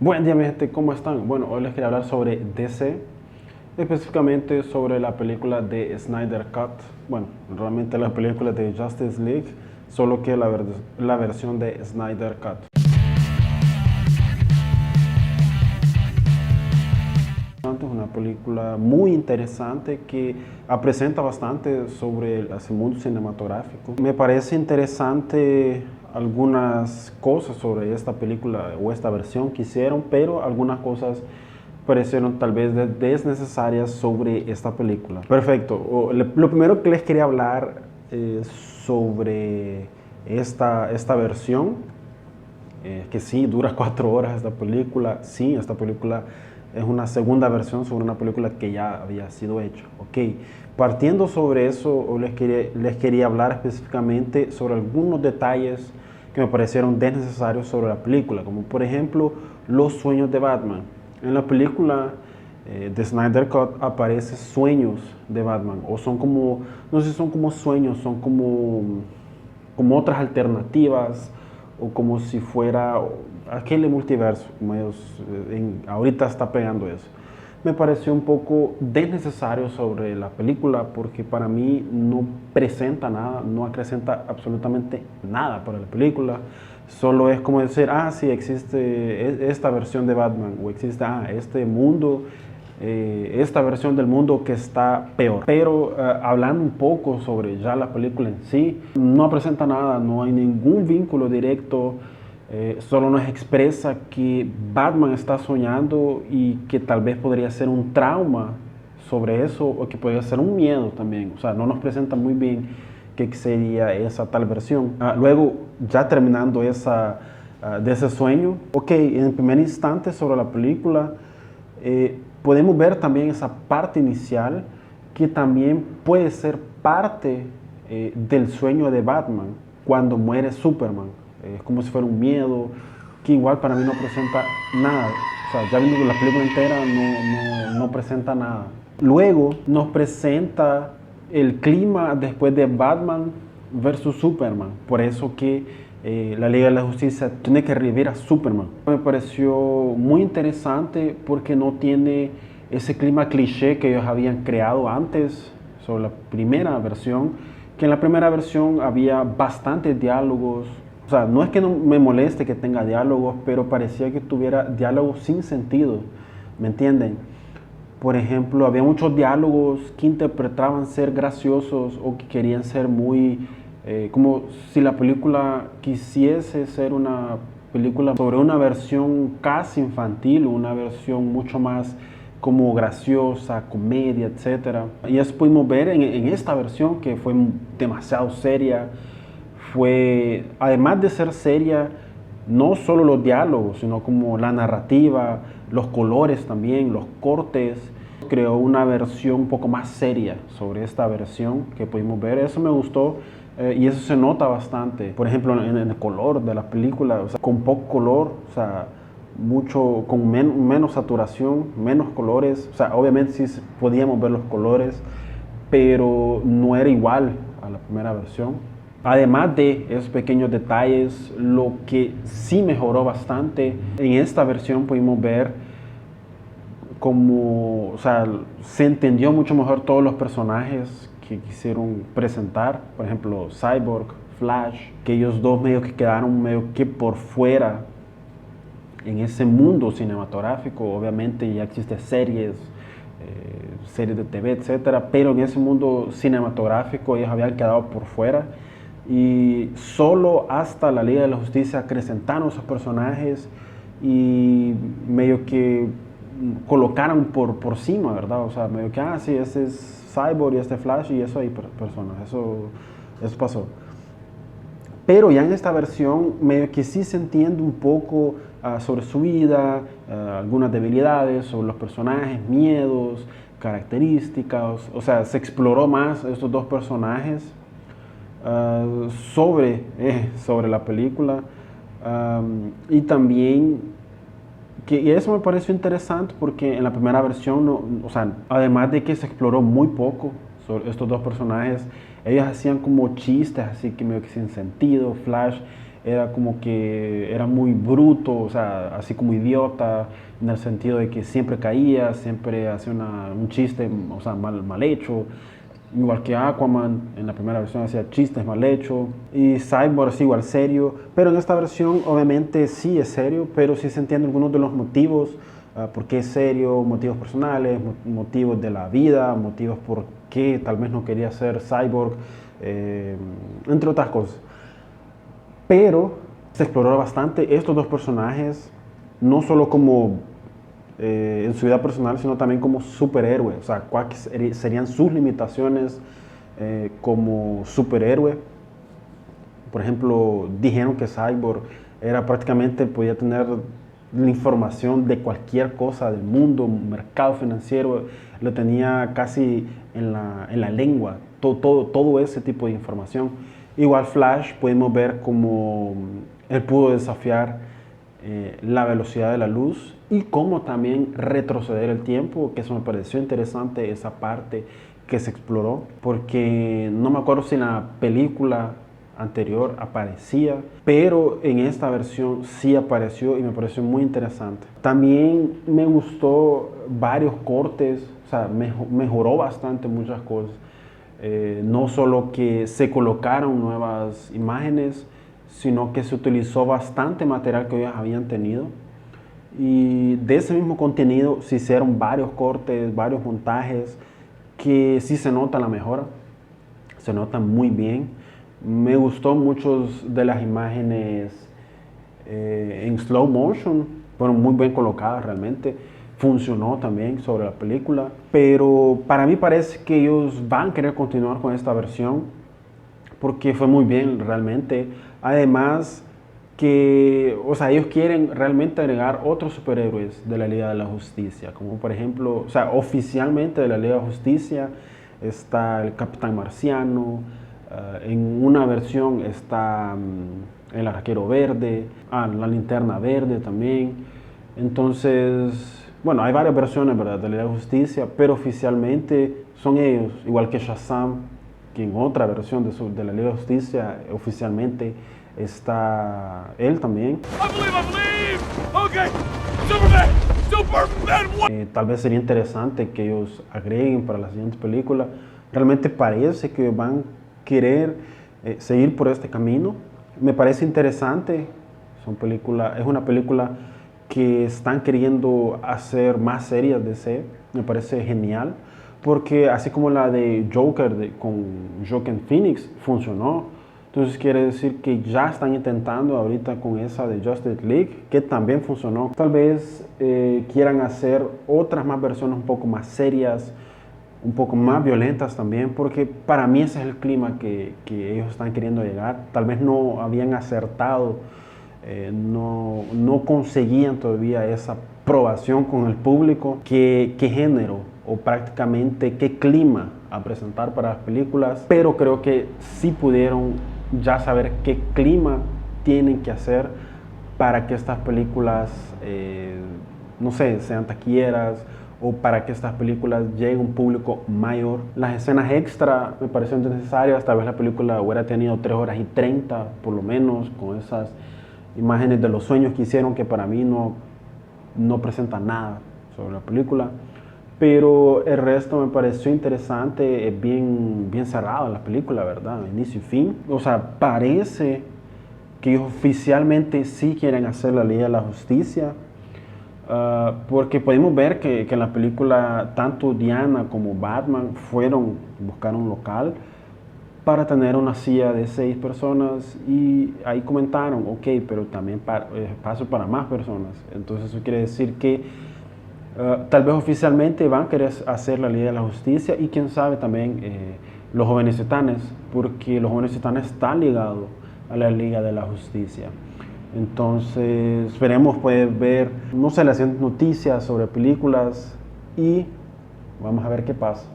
Buen día, mi gente, ¿cómo están? Bueno, hoy les quería hablar sobre DC, específicamente sobre la película de Snyder Cut. Bueno, realmente la película de Justice League, solo que la versión de Snyder Cut. Es una película muy interesante que presenta bastante sobre el mundo cinematográfico. Me parece interesante algunas cosas sobre esta película o esta versión que hicieron, pero algunas cosas parecieron tal vez desnecesarias sobre esta película. Perfecto. Lo primero que les quería hablar es sobre esta versión, que sí, dura 4 horas esta película. Sí, esta película es una segunda versión sobre una película que ya había sido hecha. Ok, partiendo sobre eso, les quería hablar específicamente sobre algunos detalles que me parecieron desnecesarios sobre la película, como por ejemplo los sueños de Batman. En la película de Snyder Cut aparecen sueños de Batman, o son como, no sé si son como sueños, son como otras alternativas, o como si fuera aquel multiverso, como ellos ahorita está pegando eso. Me pareció un poco desnecesario sobre la película porque para mí no presenta nada, no acrecenta absolutamente nada para la película. Solo es como decir, sí, existe esta versión de Batman, o existe este mundo, esta versión del mundo que está peor. Pero hablando un poco sobre ya la película en sí, no presenta nada, no hay ningún vínculo directo. Solo nos expresa que Batman está soñando y que tal vez podría ser un trauma sobre eso, o que podría ser un miedo también. O sea, no nos presenta muy bien qué sería esa tal versión. Luego, ya terminando de ese sueño, ok, en el primer instante sobre la película, podemos ver también esa parte inicial que también puede ser parte del sueño de Batman cuando muere Superman. Es como si fuera un miedo que igual para mí no presenta nada. O sea, ya viendo la película entera no presenta nada. Luego nos presenta el clima después de Batman versus Superman. Por eso que la Liga de la Justicia tiene que revivir a Superman. Me pareció muy interesante porque no tiene ese clima cliché que ellos habían creado antes sobre la primera versión, que en la primera versión había bastantes diálogos. O sea, no es que no me moleste que tenga diálogos, pero parecía que tuviera diálogos sin sentido, ¿me entienden? Por ejemplo, había muchos diálogos que interpretaban ser graciosos o que querían ser muy, como si la película quisiese ser una película sobre una versión casi infantil, una versión mucho más como graciosa, comedia, etc. Y eso pudimos ver en esta versión, que fue demasiado seria. Fue, además de ser seria, no solo los diálogos, sino como la narrativa, los colores también, los cortes. Creó una versión un poco más seria sobre esta versión que pudimos ver. Eso me gustó, y eso se nota bastante. Por ejemplo, en el color de la película, o sea, con poco color, o sea, mucho, con menos saturación, menos colores. O sea, obviamente sí podíamos ver los colores, pero no era igual a la primera versión. Además de esos pequeños detalles, lo que sí mejoró bastante, en esta versión pudimos ver como, o sea, se entendió mucho mejor todos los personajes que quisieron presentar. Por ejemplo, Cyborg, Flash, que ellos dos medio que quedaron medio que por fuera en ese mundo cinematográfico. Obviamente ya existen series de TV, etcétera, pero en ese mundo cinematográfico ellos habían quedado por fuera. Y solo hasta la Liga de la Justicia acrecentaron esos personajes y medio que colocaron por cima, ¿verdad? O sea, medio que, sí, ese es Cyborg y este Flash y eso hay personas, eso pasó. Pero ya en esta versión medio que sí se entiende un poco sobre su vida, algunas debilidades, sobre los personajes, miedos, características. O sea, se exploró más estos dos personajes sobre la película. Y también, y eso me pareció interesante porque en la primera versión, o sea, además de que se exploró muy poco sobre estos dos personajes, ellos hacían como chistes así que medio que sin sentido. Flash era como que era muy bruto, o sea, así como idiota, en el sentido de que siempre caía, siempre hacía un chiste, o sea, mal hecho. Igual que Aquaman, en la primera versión hacía chistes mal hechos. Y Cyborg es igual serio. Pero en esta versión obviamente sí es serio, pero sí se entienden algunos de los motivos. Por qué es serio, motivos personales, motivos de la vida, motivos por qué tal vez no quería ser Cyborg, entre otras cosas. Pero se exploró bastante estos dos personajes, no solo como en su vida personal, sino también como superhéroe, o sea, cuáles serían sus limitaciones como superhéroe. Por ejemplo, dijeron que Cyborg era prácticamente, podía tener la información de cualquier cosa del mundo, mercado financiero, lo tenía casi en la lengua, todo ese tipo de información. Igual Flash, pudimos ver cómo él pudo desafiar la velocidad de la luz y cómo también retroceder el tiempo, que eso me pareció interesante, esa parte que se exploró, porque no me acuerdo si en la película anterior aparecía, pero en esta versión sí apareció y me pareció muy interesante. También me gustó varios cortes, o sea, mejoró bastante muchas cosas. No solo que se colocaron nuevas imágenes, sino que se utilizó bastante material que ellos habían tenido. Y de ese mismo contenido se hicieron varios cortes, varios montajes, que sí se nota la mejora, se notan muy bien. Me gustó muchas de las imágenes en slow motion, fueron muy bien colocadas realmente. Funcionó también sobre la película, pero para mí parece que ellos van a querer continuar con esta versión porque fue muy bien realmente. Además que, o sea, ellos quieren realmente agregar otros superhéroes de la Liga de la Justicia, como por ejemplo, o sea, oficialmente de la Liga de la Justicia está el Capitán Marciano, en una versión está el Arquero Verde, la Linterna Verde también. Entonces, bueno, hay varias versiones, ¿verdad?, de la Liga de la Justicia, pero oficialmente son ellos, igual que Shazam, que en otra versión de la Liga de Justicia oficialmente está él también. Okay. Superman. Tal vez sería interesante que ellos agreguen para la siguiente película. Realmente parece que van a querer seguir por este camino. Me parece interesante. Es una película que están queriendo hacer más series de DC. Me parece genial. Porque así como la de Joker con Joaquin Phoenix funcionó, entonces quiere decir que ya están intentando ahorita con esa de Justice League, que también funcionó. Tal vez quieran hacer otras más versiones un poco más serias, un poco más violentas también, porque para mí ese es el clima que ellos están queriendo llegar. Tal vez no habían acertado, no conseguían todavía esa aprobación con el público. ¿Qué género o prácticamente qué clima a presentar para las películas? Pero creo que sí pudieron ya saber qué clima tienen que hacer para que estas películas, no sé, sean taquilleras o para que estas películas lleguen a un público mayor. Las escenas extra me parecieron necesarias, tal vez la película hubiera tenido 3 horas y 30 por lo menos, con esas imágenes de los sueños que hicieron, que para mí no presentan nada sobre la película. Pero el resto me pareció interesante, es bien cerrado la película, ¿verdad? Inicio y fin. O sea, parece que ellos oficialmente sí quieren hacer la Liga de la Justicia, porque podemos ver que en la película tanto Diana como Batman buscaron un local para tener una silla de 6 personas y ahí comentaron, ok, pero también paso para más personas. Entonces eso quiere decir que tal vez oficialmente van a querer hacer la Liga de la Justicia y quién sabe también los Jóvenes Titanes, porque los Jóvenes Titanes están ligados a la Liga de la Justicia. Entonces esperemos poder ver, no sé, las noticias sobre películas y vamos a ver qué pasa.